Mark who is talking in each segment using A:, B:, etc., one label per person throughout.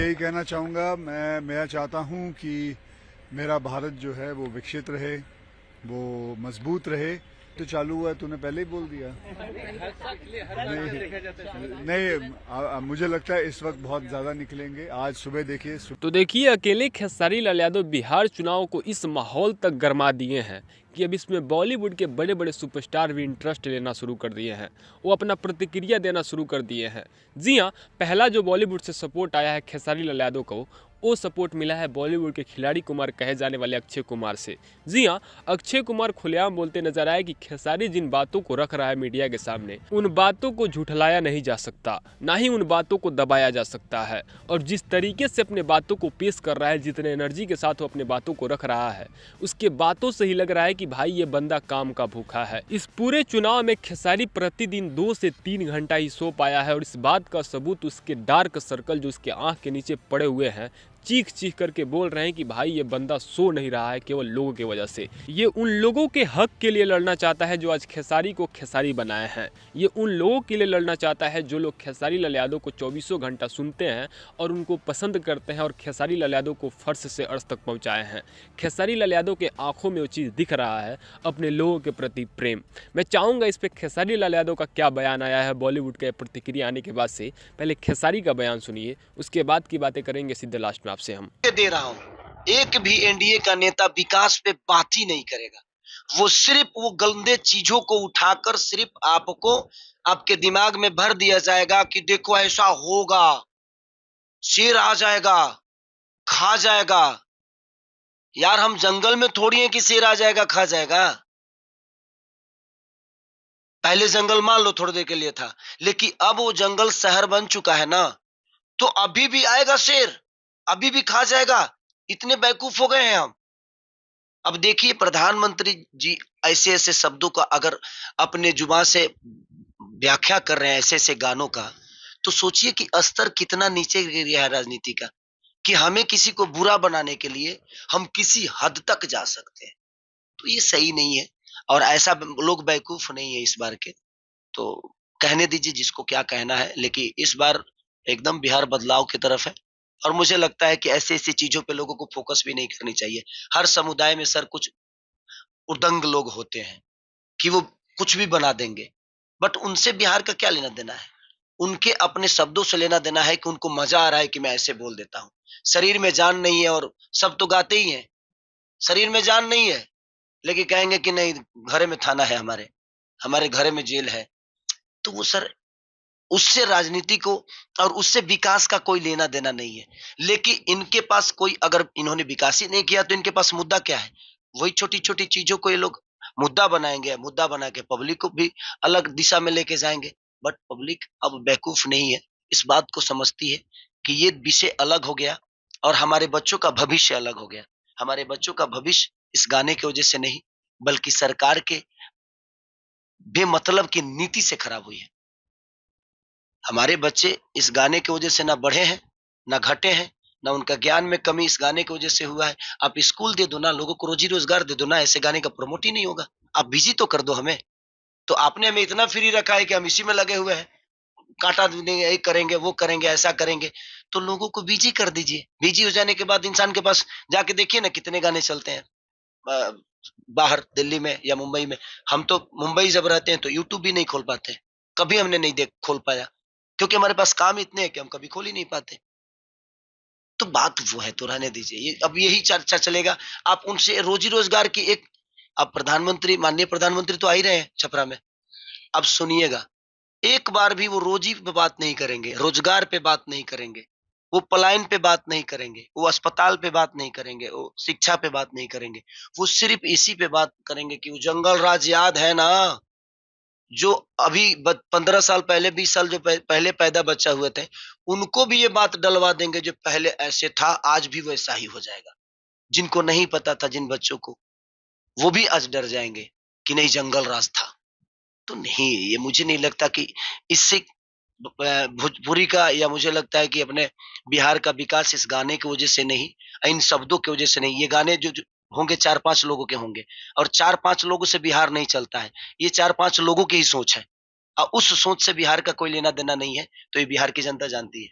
A: यही कहना चाहूँगा, मैं चाहता हूँ कि मेरा भारत जो है वो विकसित रहे, वो मजबूत रहे। तो चालू हुआ है, तूने पहले ही बोल दिया। नहीं, मुझे लगता है इस वक्त बहुत ज़्यादा निकलेंगे। आज सुबह देखिए।
B: तो देखिए, अकेले खेसारी लाल यादव बिहार चुनाव को इस माहौल तक गरमा दिए हैं कि अब इसमें बॉलीवुड के बड़े बड़े सुपरस्टार भी इंटरेस्ट लेना शुरू कर दिए हैं। वो अपना प्रतिक्रिया देना शुरू कर दिए हैं। जी हाँ, पहला जो बॉलीवुड से सपोर्ट आया है खेसारी लाल यादव को, वो सपोर्ट मिला है बॉलीवुड के खिलाड़ी कुमार कहे जाने वाले अक्षय कुमार से। जी हाँ, अक्षय कुमार खुलेआम बोलते नजर आए कि खेसारी जिन बातों को रख रहा है मीडिया के सामने, उन बातों को झुठलाया नहीं जा सकता, ना ही उन बातों को दबाया जा सकता है। और जिस तरीके से अपने बातों को पेश कर रहा है, जितने एनर्जी के साथ वो अपने बातों को रख रहा है, उसके बातों से ही लग रहा है कि भाई ये बंदा काम का भूखा है। इस पूरे चुनाव में खेसारी प्रतिदिन 2 से 3 घंटा ही सो पाया है, और इस बात का सबूत उसके डार्क सर्कल जो उसके आंख के नीचे पड़े हुए हैं, चीख चीख करके बोल रहे हैं कि भाई ये बंदा सो नहीं रहा है केवल लोगों की वजह से। ये उन लोगों के हक के लिए लड़ना चाहता है जो आज खेसारी को खेसारी बनाए हैं। ये उन लोगों के लिए लड़ना चाहता है जो लोग खेसारी लाल यादव को 24 घंटा सुनते हैं और उनको पसंद करते हैं, और खेसारी लाल यादव को फर्श से अर्श तक पहुँचाए हैं। खेसारी लाल यादव के आंखों में वो चीज़ दिख रहा है, अपने लोगों के प्रति प्रेम। मैं चाहूँगा इस पर खेसारी लाल यादव का क्या बयान आया है बॉलीवुड के प्रतिक्रिया आने के बाद से। पहले खेसारी का बयान सुनिए, उसके बाद की बातें करेंगे सीधे लास्ट में आपसे हम।
C: दे रहा हूं, एक भी एनडीए का नेता विकास पे बात ही नहीं करेगा। वो सिर्फ वो गंदे चीजों को उठाकर सिर्फ आपको आपके दिमाग में भर दिया जाएगा कि देखो ऐसा होगा, शेर आ जाएगा, खा जाएगा। यार हम जंगल में थोड़ी है कि शेर आ जाएगा खा जाएगा। पहले जंगल मान लो थोड़ी देर के लिए था, लेकिन अब वो जंगल शहर बन चुका है ना, तो अभी भी आएगा शेर, अभी भी खा जाएगा। इतने बेवकूफ हो गए हैं हम। अब देखिए प्रधानमंत्री जी ऐसे ऐसे शब्दों का अगर अपने जुबान से व्याख्या कर रहे हैं ऐसे ऐसे गानों का, तो सोचिए कि स्तर कितना नीचे गिर गया है राजनीति का, कि हमें किसी को बुरा बनाने के लिए हम किसी हद तक जा सकते हैं। तो ये सही नहीं है, और ऐसा लोग बेवकूफ नहीं है इस बार के। तो कहने दीजिए जिसको क्या कहना है, लेकिन इस बार एकदम बिहार बदलाव की तरफ है। और मुझे लगता है कि ऐसी ऐसी चीजों पे लोगों को फोकस भी नहीं करनी चाहिए। हर समुदाय में सर कुछ उदंग लोग होते हैं कि वो कुछ भी बना देंगे, बट उनसे बिहार का क्या लेना देना है। उनके अपने शब्दों से लेना देना है कि उनको मजा आ रहा है कि मैं ऐसे बोल देता हूँ। शरीर में जान नहीं है, और सब तो गाते ही हैं, शरीर में जान नहीं है, लेकिन कहेंगे कि नहीं घरे में थाना है, हमारे हमारे घरे में जेल है। तो वो सर उससे राजनीति को और उससे विकास का कोई लेना देना नहीं है। लेकिन इनके पास कोई, अगर इन्होंने विकास ही नहीं किया तो इनके पास मुद्दा क्या है। वही छोटी छोटी चीजों को ये लोग मुद्दा बनाएंगे, मुद्दा बना के पब्लिक को भी अलग दिशा में लेके जाएंगे। बट पब्लिक अब बेवकूफ नहीं है, इस बात को समझती है कि ये विषय अलग हो गया और हमारे बच्चों का भविष्य अलग हो गया। हमारे बच्चों का भविष्य इस गाने की वजह से नहीं, बल्कि सरकार के बेमतलब की नीति से खराब हुई है। हमारे बच्चे इस गाने की वजह से ना बढ़े हैं, ना घटे हैं, ना उनका ज्ञान में कमी इस गाने की वजह से हुआ है। आप स्कूल दे दो ना, लोगों को रोजी रोजगार दे दो ना, ऐसे गाने का प्रमोट ही नहीं होगा। आप बिजी तो कर दो हमें। तो आपने हमें इतना फ्री रखा है कि हम इसी में लगे हुए हैं, कांटा देंगे, ये करेंगे, वो करेंगे, ऐसा करेंगे। तो लोगों को बिजी कर दीजिए। बिजी हो जाने के बाद इंसान के पास जाके देखिए ना कितने गाने चलते हैं बाहर दिल्ली में या मुंबई में। हम तो मुंबई जब रहते हैं तो यूट्यूब भी नहीं खोल पाते, कभी हमने नहीं देख खोल पाया, क्योंकि हमारे पास काम इतने हैं कि हम कभी खोल ही नहीं पाते। तो बात वो है, तो रहने दीजिए, ये अब यही चर्चा चलेगा। आप उनसे रोजी रोजगार की एक, अब प्रधानमंत्री, माननीय प्रधानमंत्री तो आ ही रहे हैं छपरा में। अब सुनिएगा, एक बार भी वो रोजी पे बात नहीं करेंगे, रोजगार पे बात नहीं करेंगे, वो पलायन पे बात नहीं करेंगे, वो अस्पताल पे बात नहीं करेंगे, वो शिक्षा पे बात नहीं करेंगे। वो सिर्फ इसी पे बात करेंगे कि वो जंगल राज याद है ना, जो अभी 15 साल पहले, 20 साल जो पहले पैदा बच्चा हुए थे, उनको भी ये बात डलवा देंगे जो पहले ऐसे था आज भी वैसा ही हो जाएगा। जिनको नहीं पता था, जिन बच्चों को, वो भी आज डर जाएंगे कि नहीं जंगल राज था। तो नहीं, ये मुझे नहीं लगता कि इससे भोजपुरी का, या मुझे लगता है कि अपने बिहार का विकास इस गाने की वजह से नहीं, इन शब्दों की वजह से नहीं। ये गाने जो होंगे 4-5 लोगों के होंगे, और 4-5 लोगों से बिहार नहीं चलता है। ये 4-5 लोगों की ही सोच है, और उस सोच से बिहार का कोई लेना देना नहीं है। तो ये बिहार की जनता जानती है।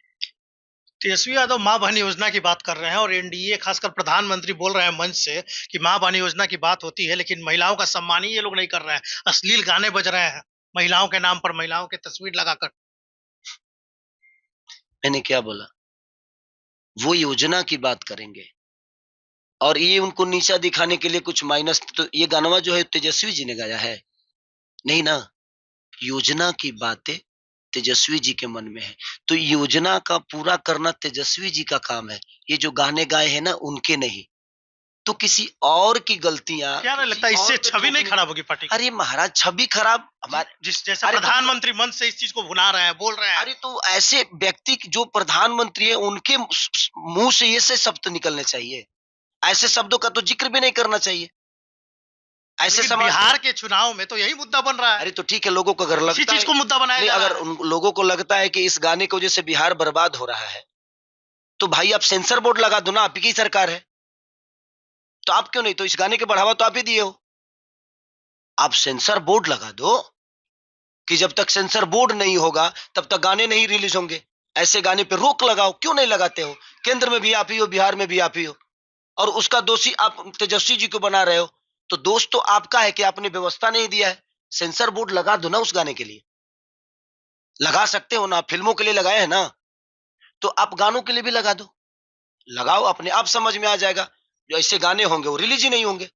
D: तेजस्वी यादव माँ बहन योजना की बात कर रहे हैं और एनडीए खासकर प्रधानमंत्री बोल रहे हैं मंच से कि माँ बहन योजना की बात होती है, लेकिन महिलाओं का सम्मान ही ये लोग नहीं कर रहे हैं। अश्लील गाने बज रहे हैं महिलाओं के नाम पर, महिलाओं की तस्वीर लगाकर।
C: मैंने क्या बोला? वो योजना की बात करेंगे और ये उनको नीचा दिखाने के लिए कुछ माइनस। तो ये गानवा जो है तेजस्वी जी ने गाया है? नहीं ना। योजना की बातें तेजस्वी जी के मन में है, तो योजना का पूरा करना तेजस्वी जी का काम है। ये जो गाने गाए हैं ना, उनके नहीं। तो किसी और की गलतियां,
D: क्या नहीं लगता इससे छवि नहीं खराब होगी पार्टी की?
C: अरे महाराज, छवि खराब हमारे
D: जिस जैसे
C: अरे
D: प्रधानमंत्री मंच से इस चीज को भुना रहे हैं, बोल रहे हैं।
C: अरे तो ऐसे व्यक्ति जो प्रधानमंत्री है, उनके मुंह से ये से शब्द निकलने चाहिए। ऐसे शब्दों का तो जिक्र भी नहीं करना चाहिए। ऐसे
D: लेकिन
C: समाज
D: बिहार के चुनाव में तो यही मुद्दा बन रहा है।
C: अरे तो ठीक है, लोगों को अगर
D: इसी
C: लगता
D: चीज
C: है,
D: को मुद्दा बनाया
C: नहीं,
D: जा रहा
C: अगर
D: है।
C: उन लोगों को लगता है कि इस गाने की वजह से बिहार बर्बाद हो रहा है, तो भाई आप सेंसर बोर्ड लगा दो ना, आपकी ही सरकार है। तो आप क्यों नहीं? तो इस गाने के बढ़ावा तो आप ही दिए हो। आप सेंसर बोर्ड लगा दो कि जब तक सेंसर बोर्ड नहीं होगा तब तक गाने नहीं रिलीज होंगे। ऐसे गाने पे रोक लगाओ। क्यों नहीं लगाते हो? केंद्र में भी आप ही हो, बिहार में भी आप ही हो, और उसका दोषी आप तेजस्वी जी को बना रहे हो। तो दोष तो आपका है कि आपने व्यवस्था नहीं दिया है। सेंसर बोर्ड लगा दो ना उस गाने के लिए। लगा सकते हो ना, आप फिल्मों के लिए लगाए हैं ना, तो आप गानों के लिए भी लगा दो। लगाओ, अपने आप समझ में आ जाएगा। जो ऐसे गाने होंगे वो रिलीज ही नहीं होंगे।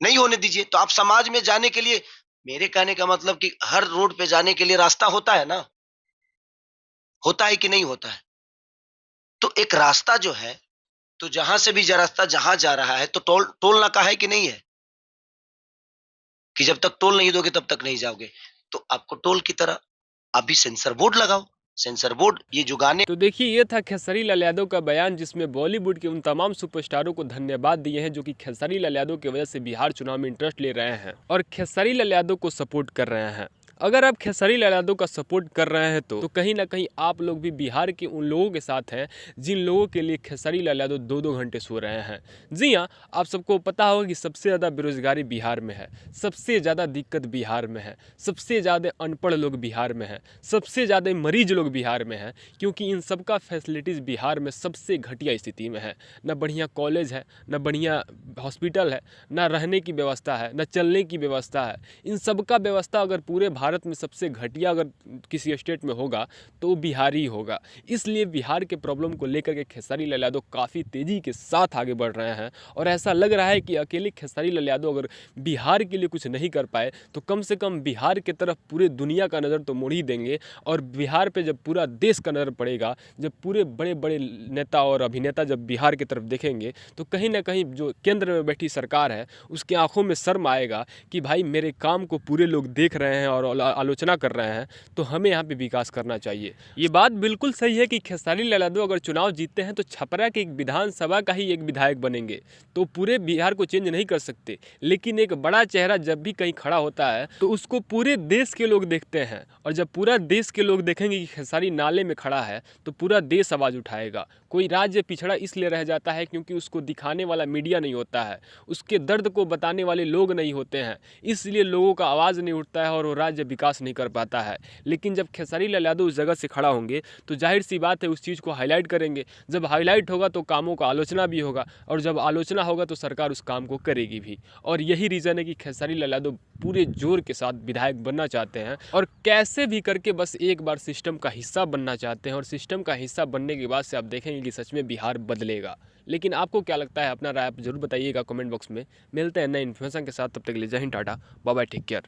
C: नहीं होने दीजिए। तो आप समाज में जाने के लिए, मेरे कहने का मतलब कि हर रोड पे जाने के लिए रास्ता होता है ना, होता है कि नहीं होता है? तो एक रास्ता जो है, तो जहां से भी रास्ता जहां जा रहा है, तो टोल नाका है कि नहीं है? कि जब तक टोल नहीं दोगे तब तक नहीं जाओगे। तो आपको टोल की तरह आप भी सेंसर बोर्ड लगाओ। सेंसर बोर्ड, ये जो गाने
B: तो देखिए, ये था खेसारी लाल यादव का बयान, जिसमें बॉलीवुड के उन तमाम सुपरस्टारों को धन्यवाद दिए हैं जो कि खेसारी लाल यादव की वजह से बिहार चुनाव में इंटरेस्ट ले रहे हैं और खेसारी लाल यादव को सपोर्ट कर रहे हैं। अगर आप खेसारी लाल यादव का सपोर्ट कर रहे हैं तो कहीं ना कहीं आप लोग भी बिहार के उन लोगों के साथ हैं जिन लोगों के लिए खेसारी लाल यादव 2-2 घंटे सो रहे हैं। जी हाँ, आप सबको पता होगा कि सबसे ज़्यादा बेरोजगारी बिहार में है, सबसे ज़्यादा दिक्कत बिहार में है, सबसे ज़्यादा अनपढ़ लोग बिहार में हैं, सबसे ज़्यादा मरीज लोग बिहार में हैं, क्योंकि इन सब का फैसिलिटीज़ बिहार में सबसे घटिया स्थिति में है। न बढ़िया कॉलेज है, न बढ़िया हॉस्पिटल है, न रहने की व्यवस्था है, न चलने की व्यवस्था है। इन सब का व्यवस्था अगर पूरे भारत में सबसे घटिया अगर किसी स्टेट में होगा तो वो बिहार ही होगा। इसलिए बिहार के प्रॉब्लम को लेकर के खेसारी लाल यादव काफ़ी तेज़ी के साथ आगे बढ़ रहे हैं और ऐसा लग रहा है कि अकेले खेसारी लाल यादव अगर बिहार के लिए कुछ नहीं कर पाए तो कम से कम बिहार की तरफ पूरे दुनिया का नज़र तो मोड़ ही देंगे। और बिहार पे जब पूरा देश का नज़र पड़ेगा, जब पूरे बड़े बड़े नेता और अभिनेता जब बिहार की तरफ देखेंगे, तो कहीं ना कहीं जो केंद्र में बैठी सरकार है उसके आंखों में शर्म आएगा कि भाई मेरे काम को पूरे लोग देख रहे हैं और आलोचना कर रहे हैं, तो हमें यहाँ पे विकास करना चाहिए। ये बात बिल्कुल सही है कि खेसारी लाल यादव अगर चुनाव जीतते हैं तो छपरा के एक विधानसभा का ही एक विधायक बनेंगे, तो पूरे बिहार को चेंज नहीं कर सकते। लेकिन एक बड़ा चेहरा जब भी कहीं खड़ा होता है तो उसको पूरे देश के लोग देखते हैं, और जब पूरा देश के लोग देखेंगे कि खेसारी नाले में खड़ा है तो पूरा देश आवाज़ उठाएगा। कोई राज्य पिछड़ा इसलिए रह जाता है क्योंकि उसको दिखाने वाला मीडिया नहीं होता है, उसके दर्द को बताने वाले लोग नहीं होते हैं, इसलिए लोगों का आवाज़ नहीं उठता है और वो राज्य विकास नहीं कर पाता है। लेकिन जब खेसारी लाल यादव उस जगह से खड़ा होंगे तो जाहिर सी बात है उस चीज़ को हाईलाइट करेंगे। जब हाईलाइट होगा तो कामों का आलोचना भी होगा, और जब आलोचना होगा तो सरकार उस काम को करेगी भी। और यही रीज़न है कि खेसारी लाल यादव पूरे जोर के साथ विधायक बनना चाहते हैं और कैसे भी करके बस एक बार सिस्टम का हिस्सा बनना चाहते हैं। और सिस्टम का हिस्सा बनने के बाद से आप देखेंगे कि सच में बिहार बदलेगा। लेकिन आपको क्या लगता है? अपना राय आप जरूर बताइएगा कमेंट बॉक्स में। मिलते हैं नए इन्फॉर्मेशन के साथ, तब तक के लिए जय हिंद, tata, bye bye, take care.